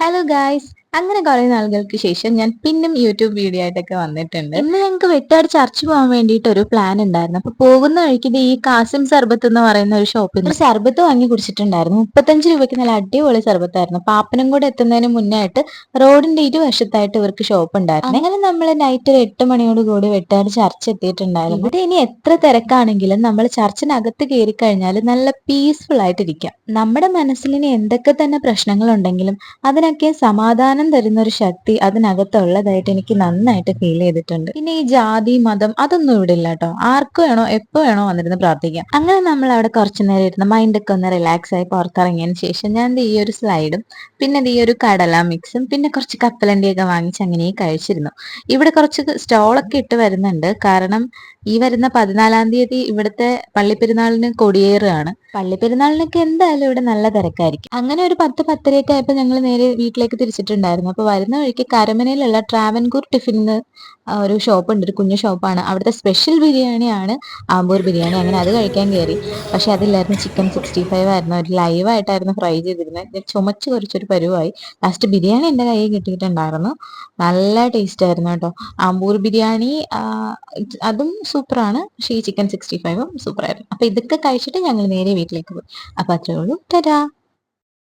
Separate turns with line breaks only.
Hello guys, അങ്ങനെ കുറെ നാളുകൾക്ക് ശേഷം ഞാൻ പിന്നും യൂട്യൂബ് വീഡിയോ ആയിട്ടൊക്കെ വന്നിട്ടുണ്ട്. ഇന്ന് ഞങ്ങൾക്ക് വെട്ടാട് ചർച്ച് പോകാൻ വേണ്ടിയിട്ട് ഒരു പ്ലാൻ ഉണ്ടായിരുന്നു. അപ്പൊ പോകുന്ന വഴിക്ക് ഈ കാസിം സർബത്ത് എന്ന് പറയുന്ന ഒരു ഷോപ്പിൽ നിന്ന് ഒരു സർബത്ത് വാങ്ങി കുടിച്ചിട്ടുണ്ടായിരുന്നു. 35 രൂപയ്ക്ക് നല്ല അടിപൊളി സർബത്തായിരുന്നു. പാപ്പനം കൂടെ എത്തുന്നതിന് മുന്നേ ആയിട്ട് റോഡിന്റെ ഇരുവശത്തായിട്ട് ഇവർക്ക് ഷോപ്പ് ഉണ്ടായിരുന്നു. അങ്ങനെ നമ്മൾ നൈറ്റ് ഒരു 8 മണിയോട് കൂടി വെട്ടാട് ചർച്ച് എത്തിയിട്ടുണ്ടായിരുന്നു. ഇവിടെ ഇനി എത്ര തിരക്കാണെങ്കിലും നമ്മൾ ചർച്ചിനകത്ത് കയറി കഴിഞ്ഞാൽ നല്ല പീസ്ഫുൾ ആയിട്ടിരിക്കാം. നമ്മുടെ മനസ്സിൽ ഇനി എന്തൊക്കെ തന്നെ പ്രശ്നങ്ങളുണ്ടെങ്കിലും അതിനൊക്കെ സമാധാനം തരുന്ന ഒരു ശക്തി അതിനകത്തുള്ളതായിട്ട് എനിക്ക് നന്നായിട്ട് ഫീൽ ചെയ്തിട്ടുണ്ട്. പിന്നെ ഈ ജാതി മതം അതൊന്നും ഇവിടെ ഇല്ല കേട്ടോ. ആർക്ക് വേണോ എപ്പോ വേണോ വന്നിരുന്ന് പ്രാർത്ഥിക്കാം. അങ്ങനെ നമ്മൾ അവിടെ കുറച്ചു നേരം ഇരുന്ന് മൈൻഡൊക്കെ ഒന്ന് റിലാക്സ് ആയി പുറത്തിറങ്ങിയതിന് ശേഷം ഞാൻ ഈ ഒരു സ്ലൈഡും പിന്നെ ഈ ഒരു കടല മിക്സും പിന്നെ കുറച്ച് കപ്പലണ്ടിയൊക്കെ വാങ്ങിച്ച് അങ്ങനെ കഴിച്ചിരുന്നു. ഇവിടെ കുറച്ച് സ്റ്റോളൊക്കെ ഇട്ട് വരുന്നുണ്ട്. കാരണം ഈ വരുന്ന 14-ാം തീയതി ഇവിടുത്തെ പള്ളിപ്പെരുന്നാളിന് കൊടിയേറാണ്. പള്ളിപ്പെരുന്നാളിനൊക്കെ എന്തായാലും ഇവിടെ നല്ല തിരക്കായിരിക്കും. അങ്ങനെ ഒരു 10-10:30 ആയപ്പോൾ ഞങ്ങൾ നേരെ വീട്ടിലേക്ക് തിരിച്ചിട്ടുണ്ടായിരുന്നു. അപ്പോൾ വരുന്ന വഴിക്ക് കരമനയിലുള്ള ട്രാവൻകൂർ ടിഫിന് ഒരു ഷോപ്പ് ഉണ്ട്, ഒരു കുഞ്ഞു ഷോപ്പാണ്. അവിടുത്തെ സ്പെഷ്യൽ ബിരിയാണിയാണ് ആമ്പൂർ ബിരിയാണി. അങ്ങനെ അത് കഴിക്കാൻ കയറി. പക്ഷെ അതില്ലായിരുന്നു, ചിക്കൻ 65 ആയിരുന്നു. ഒരു ലൈവായിട്ടായിരുന്നു ഫ്രൈ ചെയ്തിരുന്നത്. ഞാൻ ചുമച്ച് കുറച്ചൊരു പരുവായി. ലാസ്റ്റ് ബിരിയാണി എൻ്റെ കയ്യിൽ കിട്ടിയിട്ടുണ്ടായിരുന്നു. നല്ല ടേസ്റ്റ് ആയിരുന്നു കേട്ടോ. ആമ്പൂർ ബിരിയാണി അതും സൂപ്പറാണ്. പക്ഷേ ഈ ചിക്കൻ 65ഉം സൂപ്പറായിരുന്നു. അപ്പൊ ഇതൊക്കെ കഴിച്ചിട്ട് ഞങ്ങൾ നേരെ വീട്ടിലേക്ക് പോയി. അപ്പൊ അത്രേ ഉള്ളൂ. ടാറ്റാ.